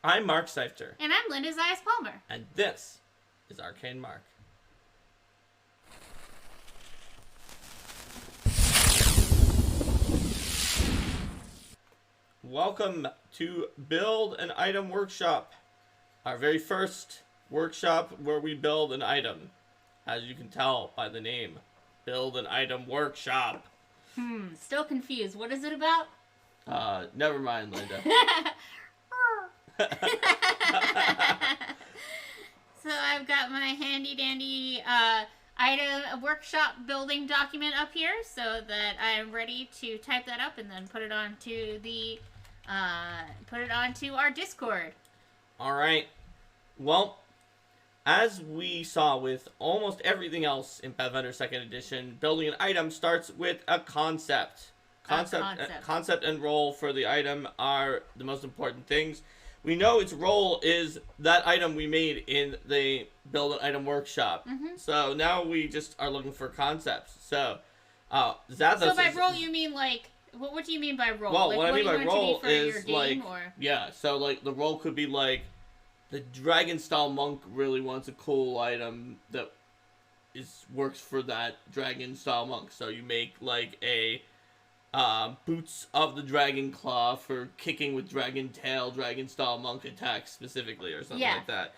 I'm Mark Seifter. And I'm Linda Zayas Palmer. And this is Arcane Mark. Welcome to Build an Item Workshop. Our very first workshop where we build an item. As you can tell by the name, Build an Item Workshop. Still confused. What is it about? Never mind, Linda. So I've got my handy dandy item workshop building document up here so that I'm ready to type that up and then put it onto our Discord. All right. Well, as we saw with almost everything else in Pathfinder 2nd Edition, building an item starts with a concept. Concept and role for the item are the most important things. We know its role is that item we made in the Build an Item Workshop. Mm-hmm. So now we just are looking for concepts. So, Zathos. So by role you mean like, what do you mean by role? Well, like, what I mean by role is like, or? Yeah. So like the role could be like, the Dragon Style Monk really wants a cool item that works for that Dragon Style Monk. So you make like a Boots of the Dragon Claw for kicking with Dragon Tail, Dragon Style Monk attacks specifically, or something like that.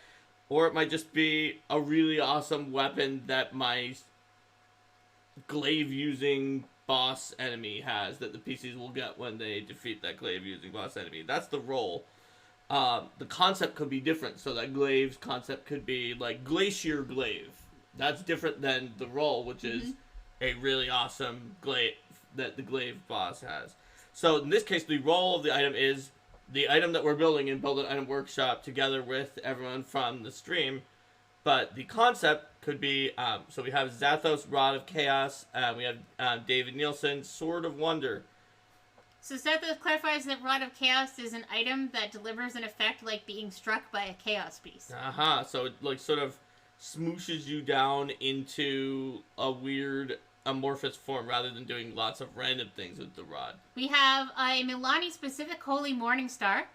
Or it might just be a really awesome weapon that my glaive using boss enemy has that the PCs will get when they defeat that glaive using boss enemy. That's the role. The concept could be different, so that glaive's concept could be like Glacier Glaive. That's different than the role, which is a really awesome glaive that the glaive boss has. So in this case, the role of the item is the item that we're building in Build an Item Workshop together with everyone from the stream. But the concept could be, so we have Zathos, Rod of Chaos, we have David Nielsen, Sword of Wonder. So Zathos clarifies that Rod of Chaos is an item that delivers an effect like being struck by a chaos beast. So it like sort of smooshes you down into a weird amorphous form rather than doing lots of random things with the rod. We have a Milani specific Holy Morning Star.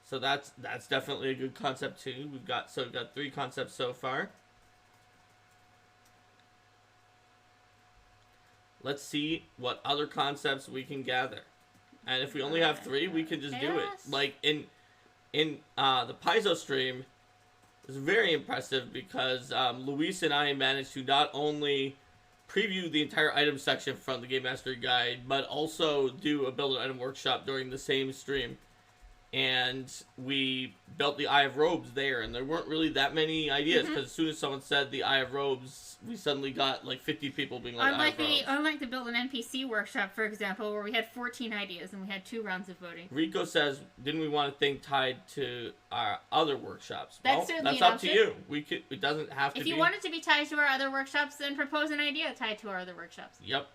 So that's definitely a good concept too. We've got 3 concepts so far. Let's see what other concepts we can gather. And if we only have 3, we can just do it. Like in the Paizo stream, it's very impressive because Luis and I managed to not only preview the entire item section from the Game Mastery Guide, but also do a Build an Item Workshop during the same stream. And we built the Eye of Robes there, and there weren't really that many ideas, because as soon as someone said the Eye of Robes, we suddenly got like 50 people being like, Unlike the Build an NPC Workshop, for example, where we had 14 ideas and we had 2 rounds of voting. Rico says, didn't we want a thing tied to our other workshops? That's certainly that's up to you. It doesn't have to be. If you want it to be tied to our other workshops, then propose an idea tied to our other workshops. Yep.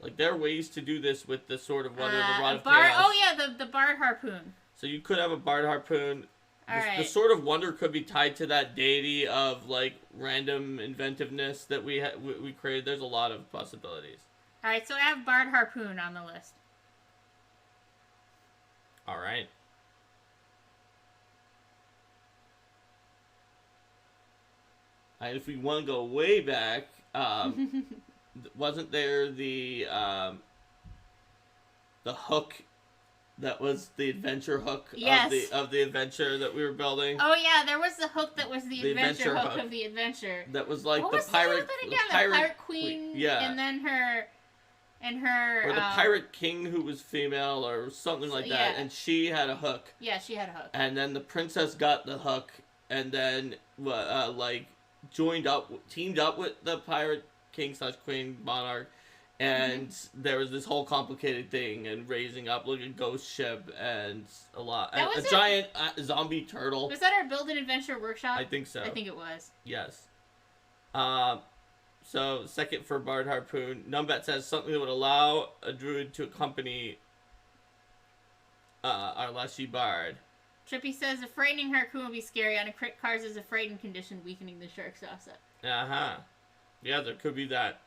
Like, there are ways to do this with the Sword of Wonder, the Rod of Chaos. Oh yeah, the Bard Harpoon. So you could have a Bard Harpoon. Alright. The Sword of Wonder could be tied to that deity of, like, random inventiveness that we created. There's a lot of possibilities. Alright, so I have Bard Harpoon on the list. Alright. And if we want to go way back, wasn't there the hook that was the adventure hook of the adventure that we were building? Oh yeah, there was the hook that was the adventure hook of the adventure. That was like the pirate queen, yeah, and then her or the pirate king who was female or something like that, and she had a hook. Yeah, she had a hook. And then the princess got the hook, and then teamed up with the pirate king / queen monarch, and there was this whole complicated thing and raising up like a ghost ship and a giant zombie turtle. Was that our Build an Adventure Workshop? I think so. I think it was. Yes. So second for Bard Harpoon, Numbat says something that would allow a druid to accompany our Leshy Bard. Trippy says a frightening harpoon will be scary. On a crit cards as a frightened condition, weakening the shark's offset. Yeah, there could be that.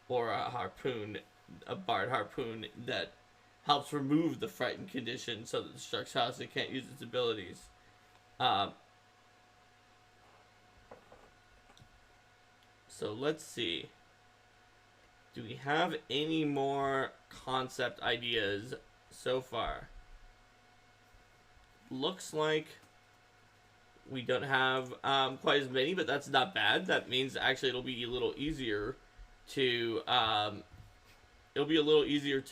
Or a harpoon, a Bard Harpoon that helps remove the frightened condition so that the Sharkshasa can't use its abilities. So let's see. Do we have any more concept ideas so far? Looks like we don't have quite as many, but that's not bad. That means actually it'll be a little easier to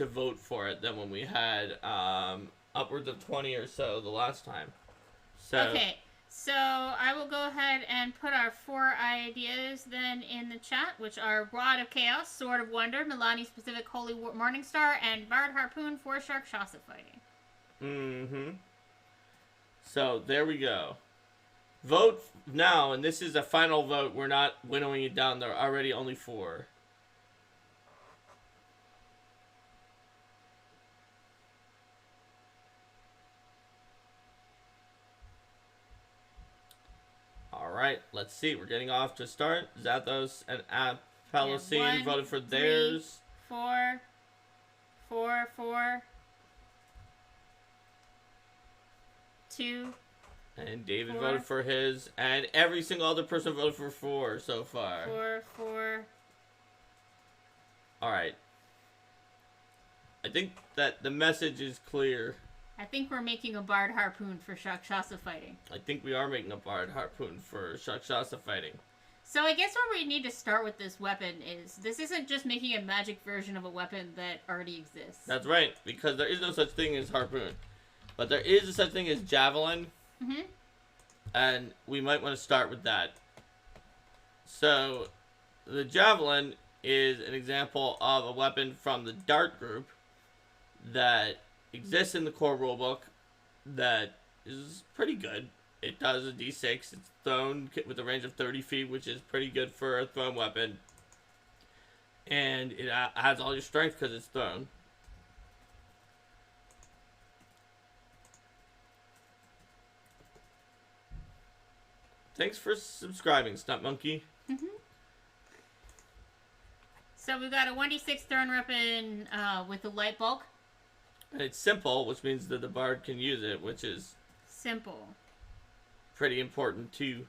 vote for it than when we had upwards of 20 or so the last time. So okay. So I will go ahead and put our 4 ideas then in the chat, which are Rod of Chaos, Sword of Wonder, Milani Specific Holy Morningstar, and Bard Harpoon for Sharkshasa fighting. Mm-hmm. So there we go. Vote now, and this is a final vote. We're not winnowing it down. There are already only 4. Alright, let's see. We're getting off to start. Zathos and Palestine voted for theirs. 4. 4, 4. 2. And David 4. voted for his. And every single other person voted for 4 so far. 4, 4. Alright. I think that the message is clear. I think we're making a Bard Harpoon for Sharkshasa fighting. I think we are making a Bard Harpoon for Sharkshasa fighting. So I guess where we need to start with this weapon is, this isn't just making a magic version of a weapon that already exists. That's right, because there is no such thing as Harpoon. But there is a such thing as Javelin. Mm-hmm. And we might want to start with that. So, the Javelin is an example of a weapon from the Dart group that exists in the core rulebook that is pretty good. It does a d6. It's thrown with a range of 30 feet, which is pretty good for a thrown weapon. And it adds all your strength because it's thrown. Thanks for subscribing, Stunt Monkey. Mm-hmm. So we've got a 1d6 thrown weapon with a light bulk. And it's simple, which means that the bard can use it, which is simple. Pretty important too.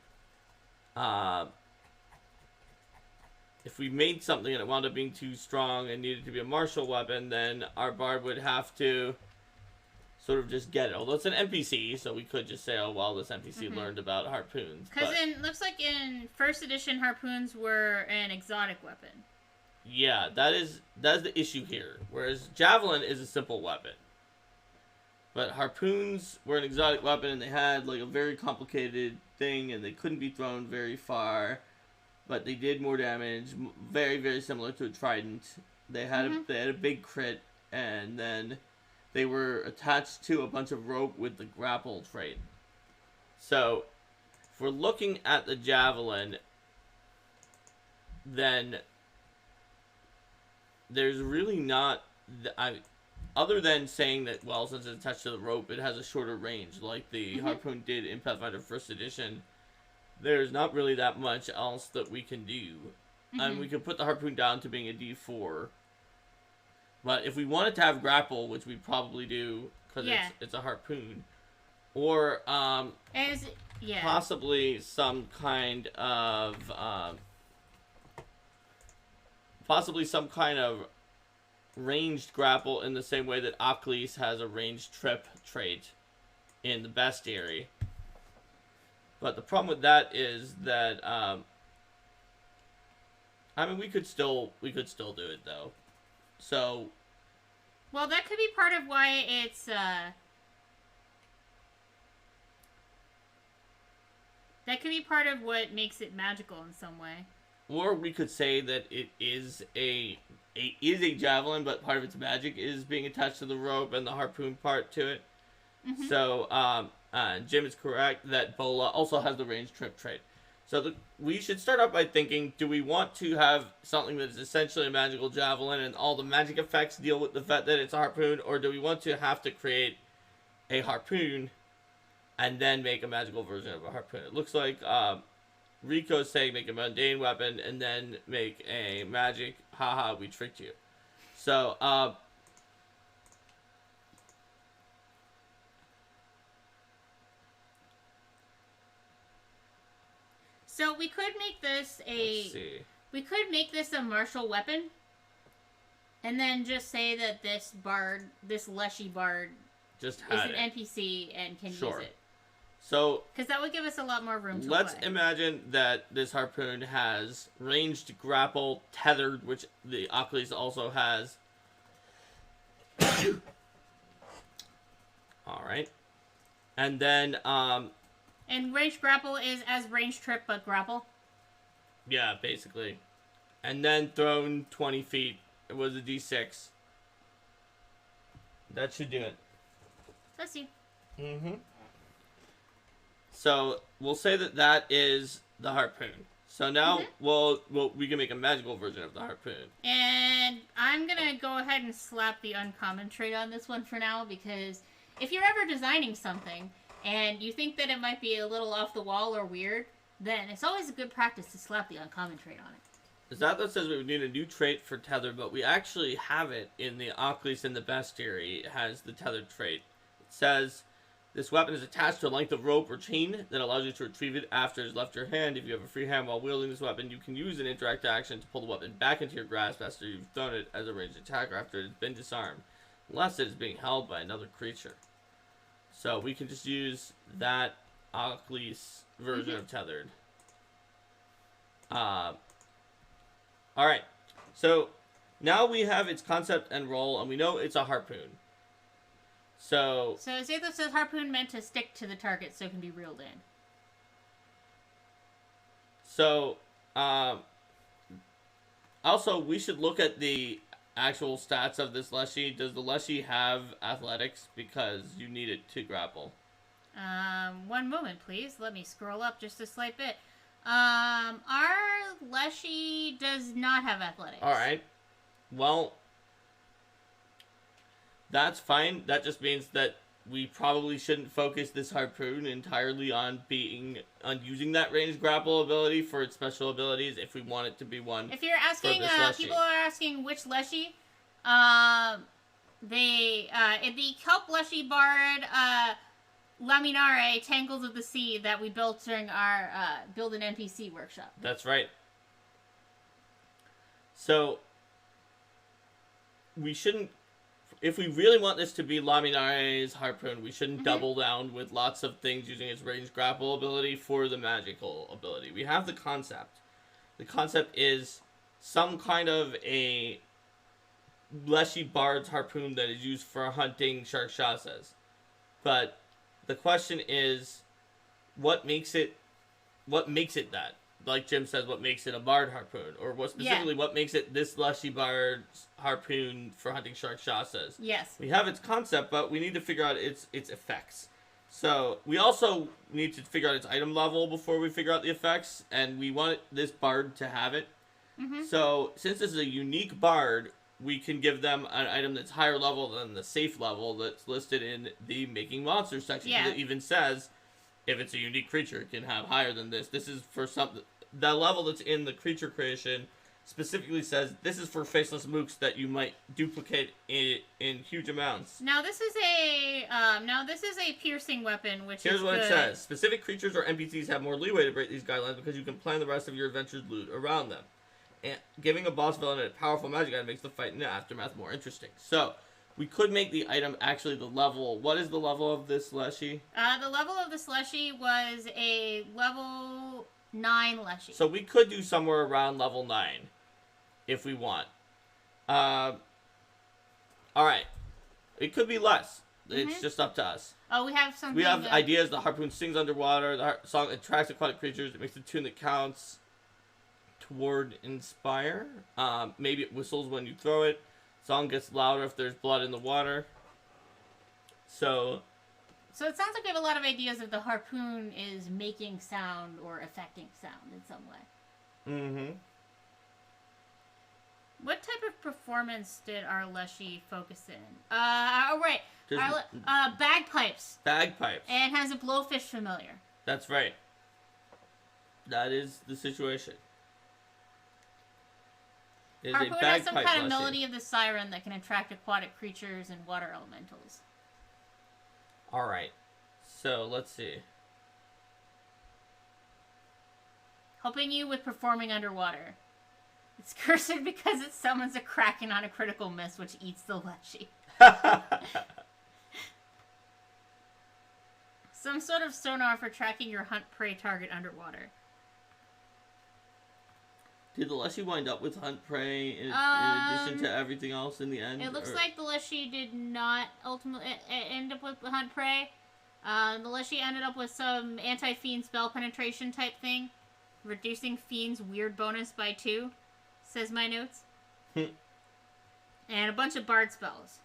If we made something and it wound up being too strong and needed to be a martial weapon, then our bard would have to sort of just get it. Although it's an NPC, so we could just say, oh, well, this NPC learned about harpoons. Because it looks like in first edition, harpoons were an exotic weapon. Yeah, that's the issue here. Whereas Javelin is a simple weapon. But harpoons were an exotic weapon, and they had like a very complicated thing, and they couldn't be thrown very far. But they did more damage, very, very similar to a trident. They had a big crit, and then they were attached to a bunch of rope with the grapple trait. So, if we're looking at the Javelin, then there's really not... other than saying that, well, since it's attached to the rope, it has a shorter range, like the harpoon did in Pathfinder 1st Edition, there's not really that much else that we can do. And we could put the harpoon down to being a D4. But if we wanted to have grapple, which we probably do, because it's a harpoon, or possibly some kind of ranged grapple in the same way that Aklis has a ranged trip trait in the bestiary. But the problem with that is that I mean we could still do it though. So well, that could be part of why it's that could be part of what makes it magical in some way. Or we could say that it is a javelin, but part of its magic is being attached to the rope and the harpoon part to it. So, Jim is correct that Bola also has the ranged trip trait. So we should start out by thinking, do we want to have something that is essentially a magical javelin and all the magic effects deal with the fact that it's a harpoon, or do we want to have to create a harpoon and then make a magical version of a harpoon? It looks like Rico's saying make a mundane weapon and then make a magic, haha, we tricked you. So, So we could make this Let's see. we could make this a martial weapon, and then just say that this Leshy Bard, Just is had an it. NPC and can use it. So Because that would give us a lot more room to let's play. imagine that this harpoon has ranged grapple, tethered, which the Oculus also has. Alright. And then, And range grapple is as range trip but grapple. yeah, basically. And then thrown 20 feet. It was a d6. That should do it. Let's see. Mm-hmm. So we'll say that that is the harpoon. So now we can make a magical version of the harpoon. And I'm gonna go ahead and slap the uncommon trait on this one for now, because if you're ever designing something and you think that it might be a little off the wall or weird, then it's always a good practice to slap the uncommon trait on it. Zato says we would need a new trait for tether, but we actually have it in the Oculus and the Bestiary. It has the tethered trait. It says, this weapon is attached to a length of rope or chain that allows you to retrieve it after it's left your hand. If you have a free hand while wielding this weapon, you can use an interact action to pull the weapon back into your grasp after you've thrown it as a ranged attack or after it has been disarmed, unless it is being held by another creature. So we can just use that Oculus version of tethered. Alright, so now we have its concept and role, and we know it's a harpoon. So Zato says harpoon meant to stick to the target so it can be reeled in. So, also, we should look at the actual stats of this Leshy. Does the Leshy have athletics? Because you need it to grapple. One moment, please. Let me scroll up just a slight bit. Our Leshy does not have athletics. Alright. Well, that's fine. That just means that we probably shouldn't focus this harpoon entirely on using that ranged grapple ability for its special abilities if we want it to be one. If you're asking, people are asking which Leshy, the Kelp Leshy Bard, Laminare, Tangles of the Sea, that we built during our Build an NPC workshop. That's right. So, we shouldn't, if we really want this to be Laminare's harpoon, we shouldn't double down with lots of things using its ranged grapple ability for the magical ability. We have the concept. The concept is some kind of a Leshy Bard's harpoon that is used for hunting Sharkshasas. But the question is, what makes it that? Like Jim says, what makes it a Bard harpoon? Or what makes it this Leshy Bard's harpoon for hunting Sharkshasas? Yes. We have its concept, but we need to figure out its effects. So, we also need to figure out its item level before we figure out the effects, and we want this Bard to have it. So, since this is a unique Bard, we can give them an item that's higher level than the safe level that's listed in the Making Monsters section. Yeah. It even says, if it's a unique creature, it can have higher than this. This is for something. The level that's in the creature creation specifically says this is for faceless mooks that you might duplicate in huge amounts. Now this is a piercing weapon, which Here's is what good. it says. Specific creatures or NPCs have more leeway to break these guidelines because you can plan the rest of your adventure's loot around them. And giving a boss villain a powerful magic item makes the fight in the aftermath more interesting. So, we could make the item actually the level. What is the level of this Leshy? The level of this Leshy was a level 9 Leshy. So we could do somewhere around level 9 if we want. Alright. It could be less. It's just up to us. Oh, we have something. We have ideas. The harpoon sings underwater. The song attracts aquatic creatures. It makes a tune that counts toward inspire. Maybe it whistles when you throw it. Song gets louder if there's blood in the water. So it sounds like we have a lot of ideas if the harpoon is making sound or affecting sound in some way. What type of performance did our Leshy focus in? Right. Bagpipes. Bagpipes. And has a blowfish familiar. That's right. That is the situation. Harpoon has some kind of melody of the siren that can attract aquatic creatures and water elementals. Alright. So, let's see. helping you with performing underwater. It's cursed because it summons a kraken on a critical miss, which eats the Leshy. Some sort of sonar for tracking your hunt prey target underwater. Did the Leshy wind up with hunt prey in addition to everything else in the end? It looks like the Leshy did not ultimately end up with hunt prey. The Leshy ended up with some anti-fiend spell penetration type thing, reducing fiend's weird bonus by 2, says my notes. And a bunch of bard spells.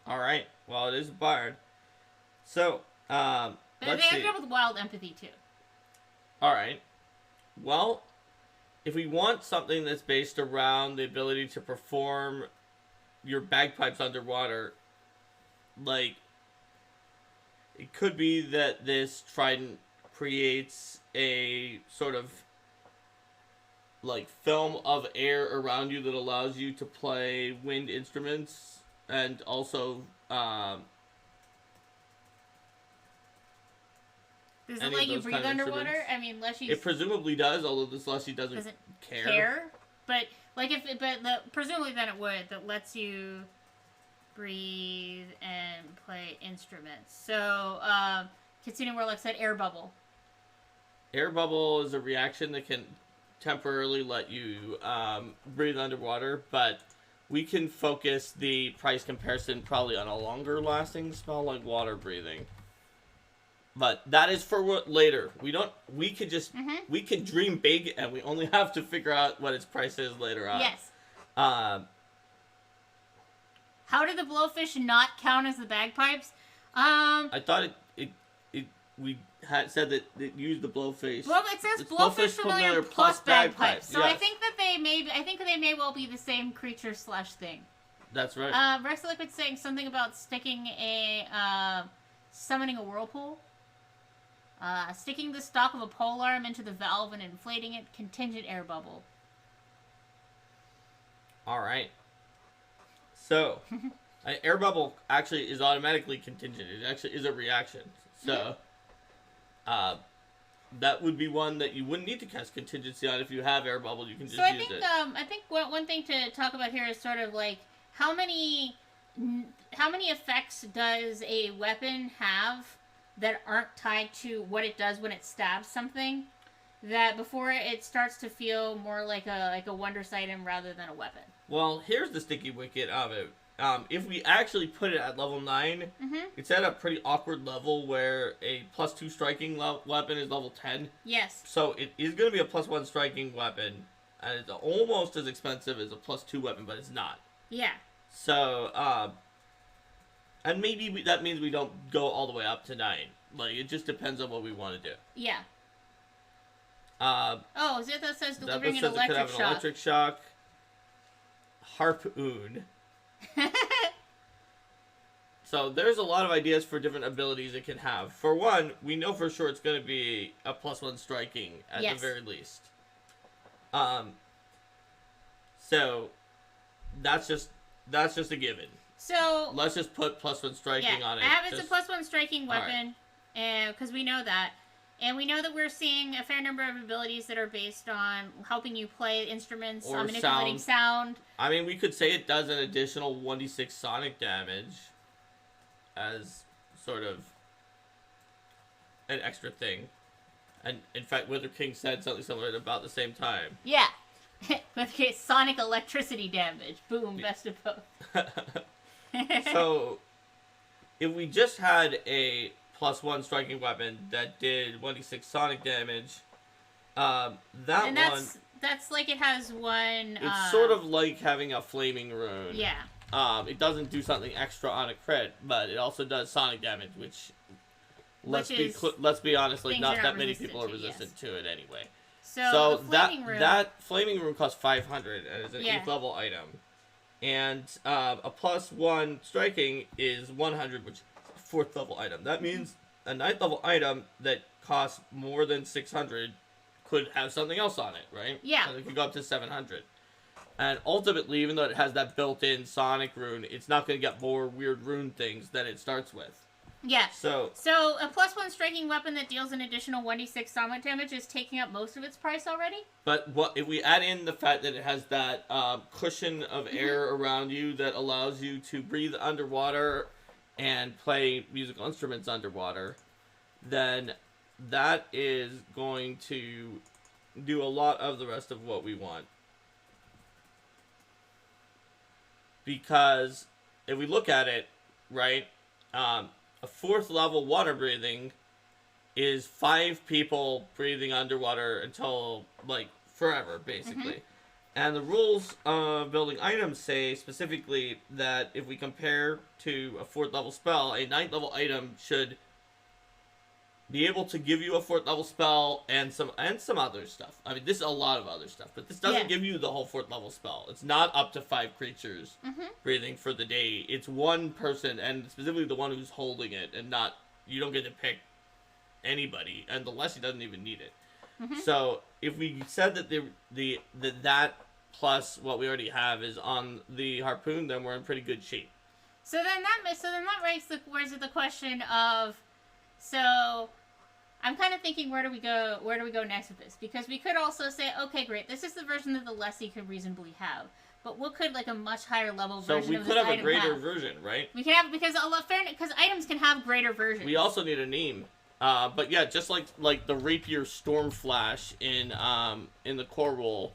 Alright, well, it is a bard. So, but let's they see. ended up with wild empathy too. Alright. Well, if we want something that's based around the ability to perform your bagpipes underwater, like, it could be that this trident creates a sort of, like, film of air around you that allows you to play wind instruments and also, Does any it of let you those breathe kind of underwater? instruments. I mean, Leshy's It presumably does, although this Leshy doesn't care. But like presumably then it would, that lets you breathe and play instruments. So Kitsune Warlock said air bubble. Air bubble is a reaction that can temporarily let you breathe underwater, but we can focus the price comparison probably on a longer lasting spell like water breathing. But that is for what later. We could just, we can dream big and we only have to figure out what its price is later on. Yes. How did the blowfish not count as the bagpipes? I thought we had said that it used the blowfish. Well, it says blowfish familiar plus bagpipes. So yes. I think they may well be the same creature / thing. That's right. Rex Liquid saying something about sticking summoning a whirlpool. Sticking the stock of a polearm into the valve and inflating it. Contingent air bubble. Alright. So, air bubble actually is automatically contingent. It actually is a reaction. So, that would be one that you wouldn't need to cast contingency on if you have air bubble. You can just use it. I think one thing to talk about here is sort of like how many effects does a weapon have that aren't tied to what it does when it stabs something, that before it starts to feel more like a wondrous item rather than a weapon. Well, here's the sticky wicket of it. If we actually put it at level 9, it's at a pretty awkward level where a +2 striking weapon is level 10. Yes. So it is going to be a +1 striking weapon, and it's almost as expensive as a +2 weapon, but it's not. Yeah. So, and maybe that means we don't go all the way up to 9. Like, it just depends on what we want to do. Yeah. Zitha says delivering an electric shock. Harpoon. So there's a lot of ideas for different abilities it can have. For one, we know for sure it's going to be a +1 striking at the very least. So that's just a given. So let's just put +1 striking on it. It's a +1 striking weapon, because we know that. And we know that we're seeing a fair number of abilities that are based on helping you play instruments, or manipulating sound. I mean, we could say it does an additional 1d6 sonic damage as sort of an extra thing. And in fact, Wither King said something similar at about the same time. Yeah. With sonic electricity damage. Boom, best of both. So, if we just had a +1 striking weapon that did 1d6 sonic damage, that's like it has one. It's sort of like having a flaming rune. Yeah. It doesn't do something extra on a crit, but it also does sonic damage, which let's be honest, like not that many people are resistant to it anyway. So that flaming rune costs 500 and is an 8th level item, and a +1 striking is 100, which is a 4th level item. That means a 9th level item that costs more than 600 could have something else on it, right? Yeah. So it could go up to 700. And ultimately, even though it has that built-in sonic rune, it's not going to get more weird rune things than it starts with. Yeah. So a +1 striking weapon that deals an additional 1d6 combat damage is taking up most of its price already. But what if we add in the fact that it has that cushion of air around you that allows you to breathe underwater and play musical instruments underwater, then that is going to do a lot of the rest of what we want. Because if we look at it, right, a 4th level water breathing is 5 people breathing underwater until, like, forever, basically. And the rules of building items say specifically that if we compare to a 4th level spell, a 9th level item should be able to give you a 4th level spell and some other stuff. I mean, this is a lot of other stuff, but this doesn't give you the whole 4th level spell. It's not up to 5 creatures breathing for the day. It's one person, and specifically the one who's holding it, and not, you don't get to pick anybody, and the Lessie doesn't even need it. So if we said that that plus what we already have is on the harpoon, then we're in pretty good shape. So then that raises the question of, so I'm kind of thinking, where do we go next with this? Because we could also say, okay, great, this is the version that the Lessie could reasonably have. But what could, like, a much higher level version of this item have? So we could have a greater version, right? We can have, because items can have greater versions. We also need a name. But yeah, just like the Rapier Stormflash in the core role,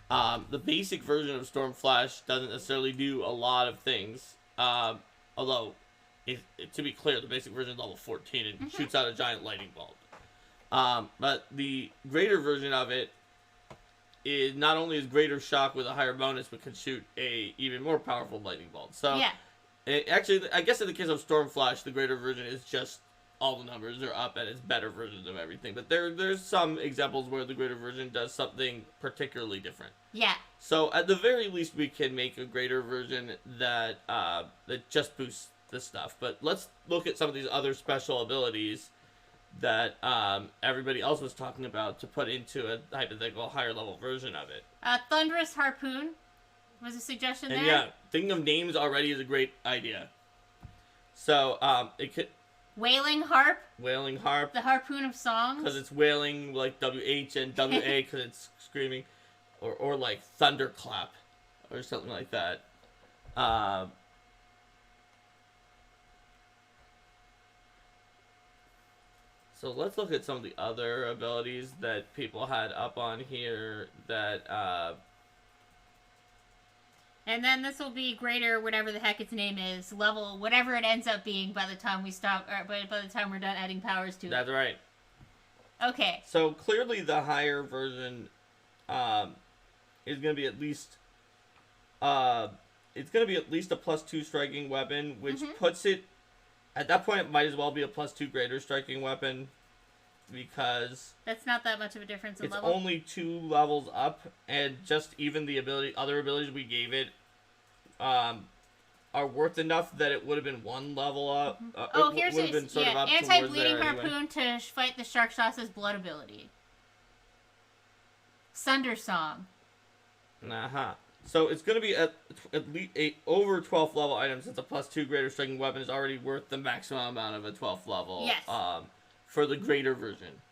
the basic version of Stormflash doesn't necessarily do a lot of things. Although, to be clear, the basic version is level 14 and shoots out a giant lightning bolt. But the greater version of it is not only is greater shock with a higher bonus, but can shoot a even more powerful lightning bolt. So, actually, I guess in the case of Stormflash, the greater version is just all the numbers are up and it's better versions of everything. But there's some examples where the greater version does something particularly different. Yeah. So at the very least, we can make a greater version that just boosts this stuff. But let's look at some of these other special abilities that everybody else was talking about to put into a hypothetical higher level version of it. Thunderous Harpoon was a suggestion there. And yeah, thinking of names already is a great idea. So it could... Wailing Harp. Wailing Harp. The Harpoon of Songs. Because it's wailing, like WH, and WA because it's screaming. Or like Thunderclap. Or something like that. So let's look at some of the other abilities that people had up on here that... And then this will be greater, whatever the heck its name is, level, whatever it ends up being by the time we stop, or by the time we're done adding powers to it. That's right. Okay. So clearly the higher version is going to be at least, it's going to be at least a +2 striking weapon, which puts it, at that point it might as well be a +2 greater striking weapon, because that's not that much of a difference in level. It's only 2 levels up, and just even the other abilities we gave it are worth enough that it would have been 1 level up. Here's it. Anti-bleeding harpoon to fight the Sharkshot's blood ability. Sunder Song. So it's going to be at least over 12th level item, since a +2 greater striking weapon is already worth the maximum amount of a 12th level. Yes. For the greater version.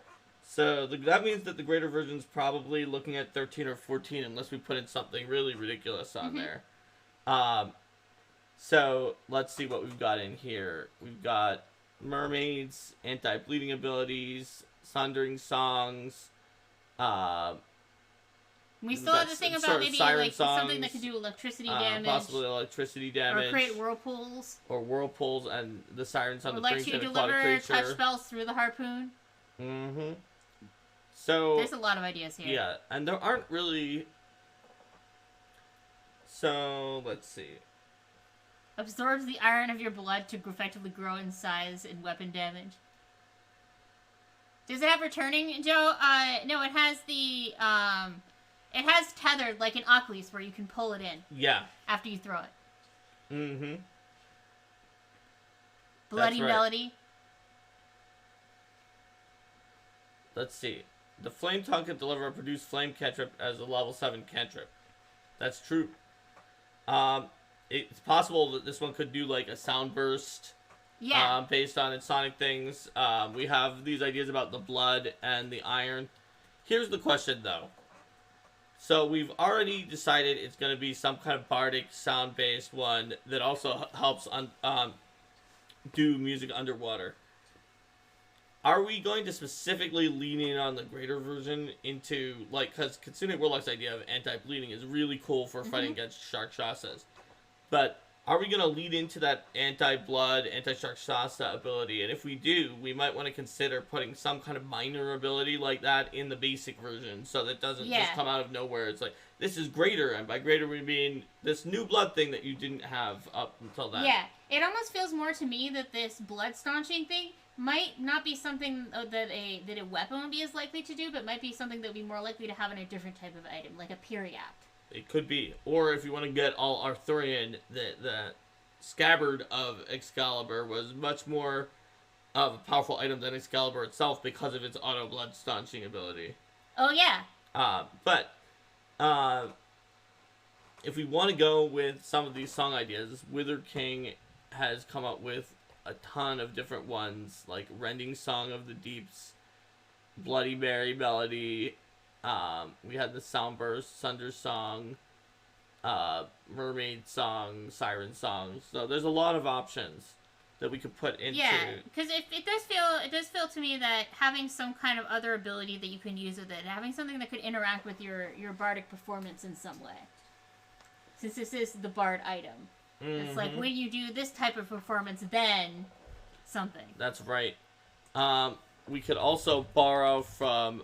So that means that the greater version is probably looking at 13 or 14 unless we put in something really ridiculous on there. So let's see what we've got in here. We've got mermaids, anti-bleeding abilities, sundering songs. We still have the thing about maybe like something that can do electricity damage. Possibly electricity damage. Or create whirlpools. Or whirlpools, and the siren song that brings in in a aquatic creature. Or let you deliver touch spells through the harpoon. So... there's a lot of ideas here. Yeah, and there aren't really... So, let's see. Absorbs the iron of your blood to effectively grow in size and weapon damage. Does it have returning, Joe? No, it has the... it has tethered, like an Oculus, where you can pull it in. Yeah. After you throw it. Bloody Bloody Melody. Let's see. The Flame Tongue can deliver a produce flame cantrip as a level 7 cantrip. That's true. It's possible that this one could do like a sound burst Yeah. Based on its sonic things. We have these ideas about the blood and the iron. Here's the question, though. So we've already decided it's going to be some kind of bardic sound-based one that also helps do music underwater. Are we going to specifically lean in on the greater version into, like, because considering Warlock's idea of anti-bleeding is really cool for fighting against Shark Shasas. But are we going to lead into that anti-blood, anti-Shark Shasa ability? And if we do, we might want to consider putting some kind of minor ability like that in the basic version so that it doesn't just come out of nowhere. It's like, this is greater, and by greater we mean this new blood thing that you didn't have up until then. Yeah, it almost feels more to me that this blood staunching thing might not be something that a weapon would be as likely to do, but might be something that would be more likely to have in a different type of item, like a Periapt. It could be. Or if you want to get all Arthurian, the scabbard of Excalibur was much more of a powerful item than Excalibur itself because of its auto blood staunching ability. Oh, yeah. But if we want to go with some of these song ideas, Wither King has come up with a ton of different ones, like Rending Song of the Deeps, Bloody Mary Melody. We had the Soundburst, Sunder Song, Mermaid Song, Siren Song. So there's a lot of options that we could put into. Yeah, because it does feel to me that having some kind of other ability that you can use with it, having something that could interact with your bardic performance in some way. Since this is the bard item. It's like when you do this type of performance, then something. That's right. We could also borrow from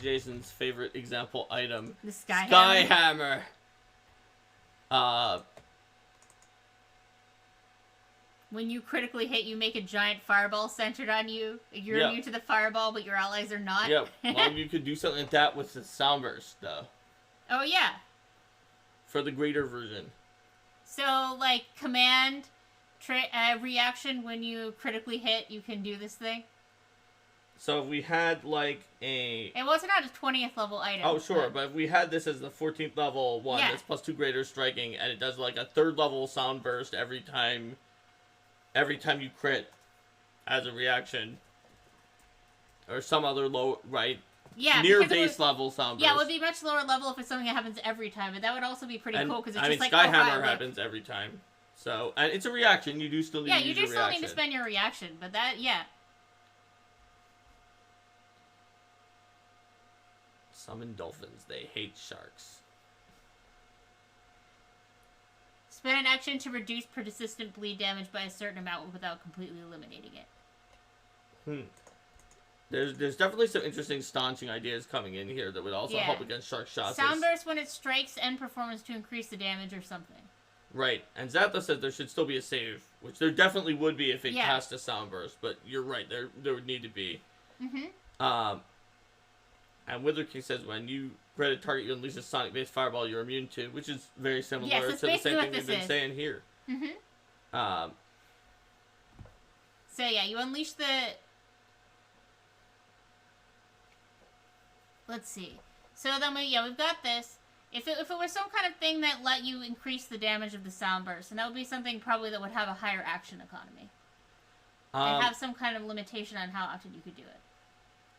Jason's favorite example item, the Sky Hammer. When you critically hit, you make a giant fireball centered on you. You're immune to the fireball, but your allies are not. Yep. Well, you could do something like that with the Soundburst, though. Oh, yeah. For the greater version. So, like, command reaction when you critically hit, you can do this thing? So if we had, like, a... It wasn't at a 20th level item. Oh, sure, but if we had this as the 14th level one, that's plus 2 greater striking, and it does, like, a 3rd level sound burst every time you crit as a reaction. Or some other low, right? Yeah, near base level sound burst. Yeah, it would be much lower level if it's something that happens every time, but that would also be pretty cool, because it's just like... Sky Hammer happens every time. So, and it's a reaction, you do still need to use your reaction. Yeah, you do still need to spend your reaction, but that, yeah. Summon dolphins. They hate sharks. Spend an action to reduce persistent bleed damage by a certain amount without completely eliminating it. There's definitely some interesting staunching ideas coming in here that would also help against shark shots. Soundburst when it strikes end performance to increase the damage or something. Right. And Zapdos said there should still be a save, which there definitely would be if it cast a Soundburst, but you're right, there would need to be. And Wither King says when you crit a target you unleash a sonic-based fireball you're immune to, which is very similar to the same thing we've been saying here. So yeah, you unleash the... Let's see. So then we've got this. If it was some kind of thing that let you increase the damage of the Soundburst, and that would be something probably that would have a higher action economy. And have some kind of limitation on how often you could do it.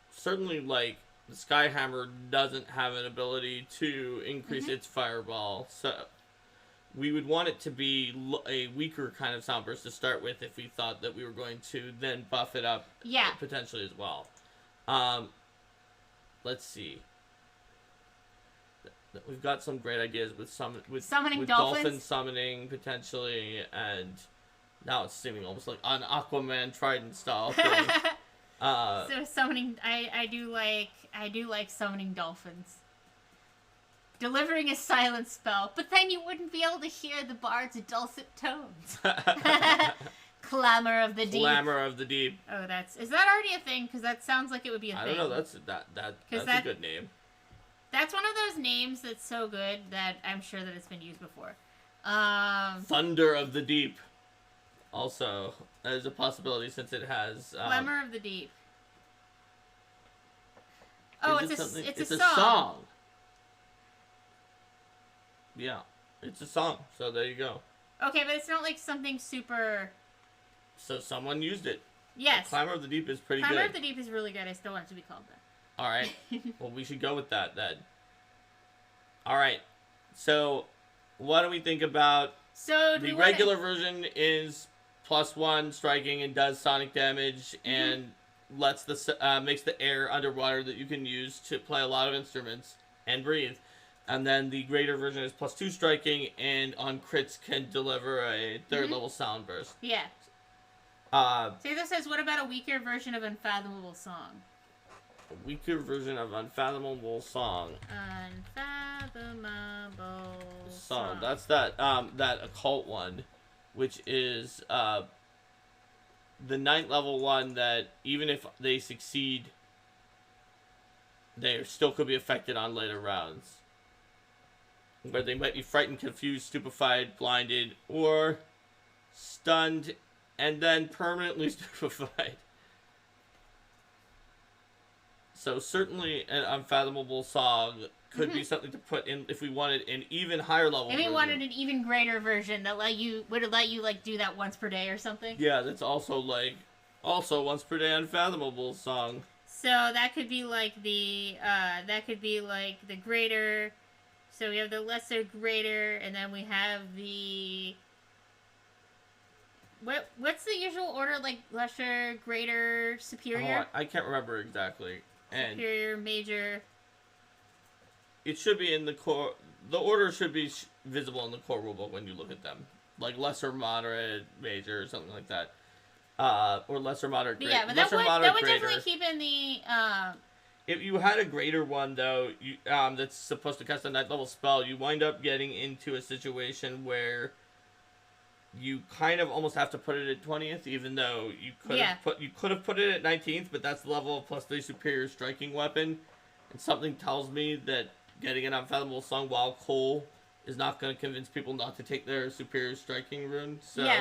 Certainly, like, the Sky Hammer doesn't have an ability to increase its fireball, so we would want it to be a weaker kind of Soundburst to start with if we thought that we were going to then buff it up potentially as well. Let's see. We've got some great ideas with summoning dolphin summoning potentially, and now it's seeming almost like an Aquaman Trident style thing. So summoning, I do like summoning dolphins. Delivering a silent spell, but then you wouldn't be able to hear the bard's dulcet tones. Clamor of the deep. Clamor of the deep. Oh, is that already a thing? Because that sounds like it would be a thing. I don't know. That's a good name. That's one of those names that's so good that I'm sure that it's been used before. Thunder of the deep. Also, there's a possibility since it has... Clamor of the deep. Oh, it's a song. Yeah, it's a song. So there you go. Okay, but it's not like something super... So someone used it. Yes. Climber of the Deep is pretty Climber good. of the Deep is really good. I still want it to be called that. All right. Well, we should go with that then. All right. So, what do we think about the regular version is +1 striking and does sonic damage and lets makes the air underwater that you can use to play a lot of instruments and breathe. And then the greater version is +2 striking and on crits can deliver a third level sound burst. Yeah. Taylor says, what about a weaker version of Unfathomable Song? A weaker version of Unfathomable Song. Unfathomable Song. That's that occult one, which is the 9th level one that even if they succeed, they still could be affected on later rounds. Where they might be frightened, confused, stupefied, blinded, or stunned, and then permanently stupefied. So certainly an Unfathomable Song could be something to put in if we wanted an even higher level version. If we wanted an even greater version that would let you like do that once per day or something. Yeah, that's also once per day Unfathomable Song. So that could be like the greater. So we have the lesser, greater, and then we have the. What's the usual order? Like lesser, greater, superior. Oh, I can't remember exactly. And superior, major. It should be in the core. The order should be visible in the core rulebook when you look at them, like lesser, moderate, major, or something like that, or lesser, moderate, greater. Yeah, but that would definitely keep in the. If you had a greater one though, you that's supposed to cast a 9th level spell, you wind up getting into a situation where you kind of almost have to put it at 20th, even though you could have put it at 19th, but that's the level of +3 superior striking weapon, and something tells me that getting an Unfathomable Song while cool is not going to convince people not to take their superior striking rune. So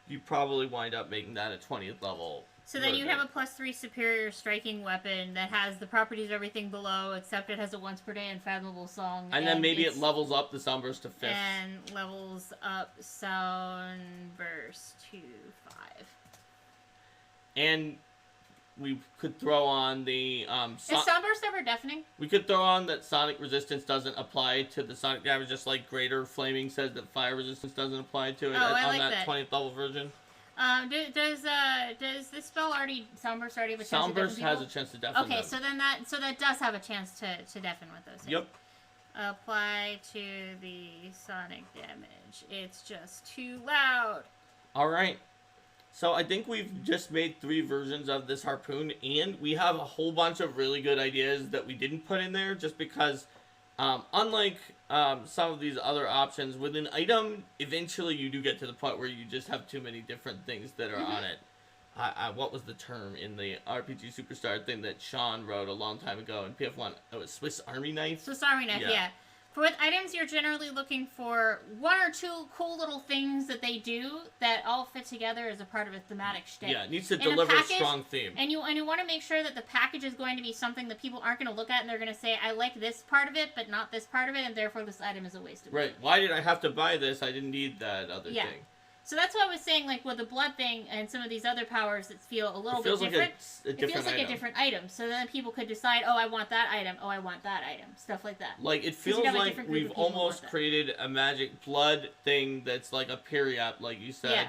you probably wind up making that a 20th level. So then you have a +3 superior striking weapon that has the properties of everything below, except it has a once per day Unfathomable Song. And then maybe it levels up the Soundburst to 5th. And levels up Soundburst to 5. And we could throw on the... Is Soundburst ever deafening? We could throw on that sonic resistance doesn't apply to the sonic damage, just like Greater Flaming says that fire resistance doesn't apply to it on that 20th level version. Does this spell Soundburst already have a chance to deafen people? Soundburst has a chance to deafen them. Okay, so that does have a chance to deafen with those things. Yep. Apply to the sonic damage. It's just too loud. Alright. So I think we've just made 3 versions of this harpoon, and we have a whole bunch of really good ideas that we didn't put in there just because, unlike some of these other options, with an item, eventually you do get to the point where you just have too many different things that are on it. What was the term in the RPG Superstar thing that Sean wrote a long time ago in PF1? Oh, it was Swiss Army Knife? Swiss Army Knife, yeah. For with items, you're generally looking for 1 or 2 cool little things that they do that all fit together as a part of a thematic shtick. Yeah, it needs to deliver a strong theme. And you want to make sure that the package is going to be something that people aren't going to look at and they're going to say, I like this part of it, but not this part of it, and therefore this item is a waste of money. Right. Why did I have to buy this? I didn't need that other thing. So that's what I was saying, like with the blood thing and some of these other powers that feel a little bit different. It feels like a different item. So then people could decide, oh, I want that item. Oh, I want that item. Stuff like that. Like, it feels like we've almost created a magic blood thing that's like a periap, like you said.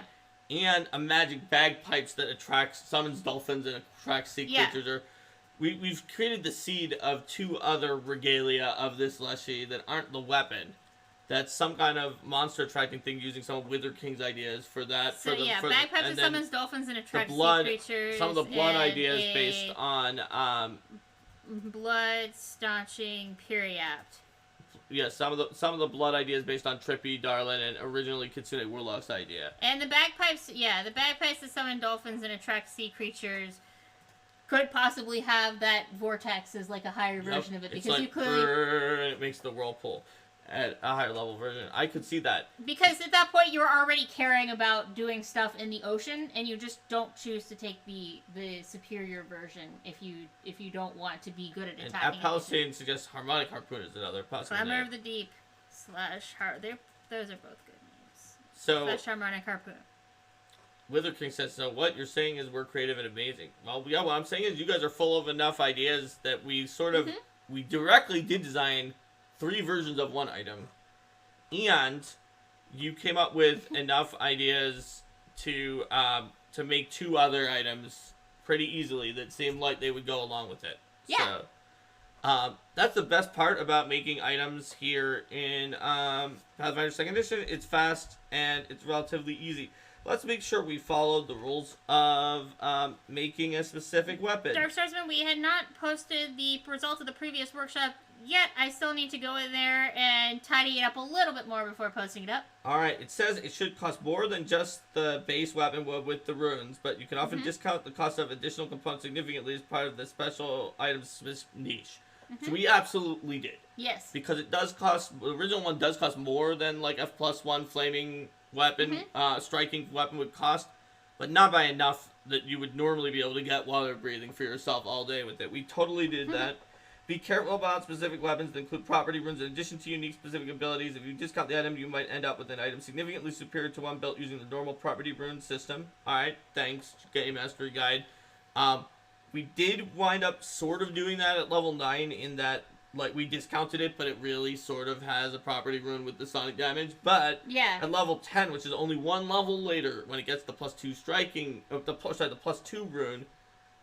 Yeah. And a magic bagpipes that summons dolphins and attracts sea creatures. Or we've created the seed of 2 other regalia of this Leshy that aren't the weapon. That's some kind of monster attracting thing using some of Wither King's ideas for that. So bagpipes and summons dolphins and attracts sea creatures. Some of the blood ideas based on blood staunching periapt. Yeah, some of the blood ideas based on Trippy, Darlin, and originally Kitsune Warlock's idea. And the bagpipes that summon dolphins and attract sea creatures could possibly have that vortex as like a higher version of it, because like, you could. It makes the whirlpool at a higher level version. I could see that. Because at that point, you're already caring about doing stuff in the ocean, and you just don't choose to take the superior version if you don't want to be good at attacking. And App Palisade suggests Harmonic Harpoon is another possibility. Climber of the Deep / those are both good names. So / Harmonic Harpoon. Wither King says, so what you're saying is we're creative and amazing. Well, yeah, what I'm saying is you guys are full of enough ideas that we sort of, we directly did design 3 versions of one item. And you came up with enough ideas to make 2 other items pretty easily that seemed like they would go along with it. Yeah. So, that's the best part about making items here in Pathfinder 2nd Edition. It's fast and it's relatively easy. Let's make sure we followed the rules of making a specific weapon. Dark Starsman, we had not posted the results of the previous workshop yet. I still need to go in there and tidy it up a little bit more before posting it up. Alright, it says it should cost more than just the base weapon with the runes, but you can often discount the cost of additional components significantly as part of the special items niche. So we absolutely did. Yes. Because it does cost, the original one does cost more than like F+1 flaming weapon, striking weapon would cost, but not by enough that you would normally be able to get while you're breathing for yourself all day with it. We totally did that. Be careful about specific weapons that include property runes in addition to unique specific abilities. If you discount the item, you might end up with an item significantly superior to one built using the normal property rune system. Alright, thanks, Game Mastery Guide. We did wind up sort of doing that at level 9 in that, like, we discounted it, but it really sort of has a property rune with the sonic damage. But at level 10, which is only 1 level later, when it gets the +2 striking, the +2 rune,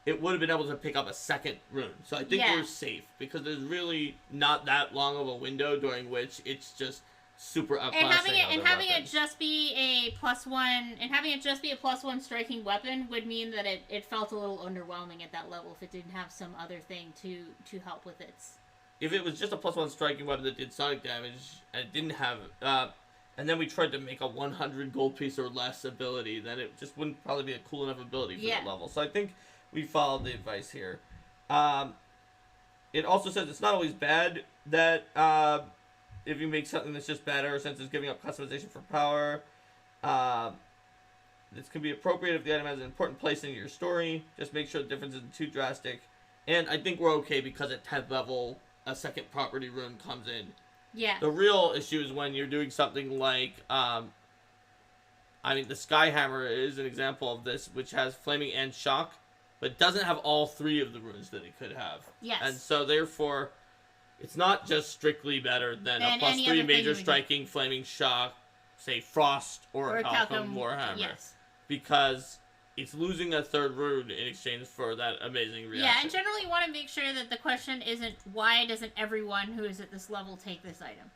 it would have been able to pick up a second rune. So I think we're safe, because there's really not that long of a window during which it's just super outclassing. And having it just be a +1 striking weapon would mean that it felt a little underwhelming at that level if it didn't have some other thing to help with it. If it was just a +1 striking weapon that did sonic damage, and it didn't have, and then we tried to make a 100 gold piece or less ability, then it just wouldn't probably be a cool enough ability for that level. So I think we followed the advice here. It also says it's not always bad that if you make something that's just better, since it's giving up customization for power. This can be appropriate if the item has an important place in your story. Just make sure the difference isn't too drastic. And I think we're okay because at 10th level, a second property rune comes in. Yeah. The real issue is when you're doing something like, I mean, the Skyhammer is an example of this, which has Flaming and Shock, but doesn't have all 3 of the runes that it could have. Yes. And so, therefore, it's not just strictly better than a +3 major striking, Flaming Shock, say, Frost or a Calcum Warhammer. Yes. Because it's losing a 3rd rune in exchange for that amazing reaction. Yeah, and generally you want to make sure that the question isn't, why doesn't everyone who is at this level take this item?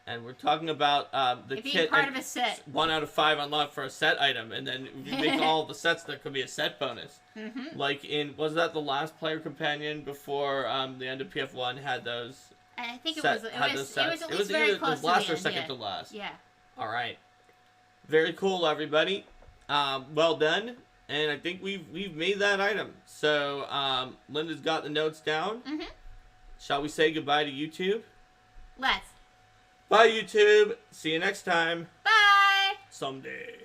And we're talking about the it kit. being part of a set. 1 out of 5 unlocked for a set item, and then if you make all the sets, there could be a set bonus. Like in, was that the last player companion before the end of PF1 had those? I think it was at least very close to the last or end, second to last. Yeah. All right. Very cool, everybody. Well done. And I think we've made that item. So Linda's got the notes down. Shall we say goodbye to YouTube? Let's. Bye, YouTube. See you next time. Bye. Someday.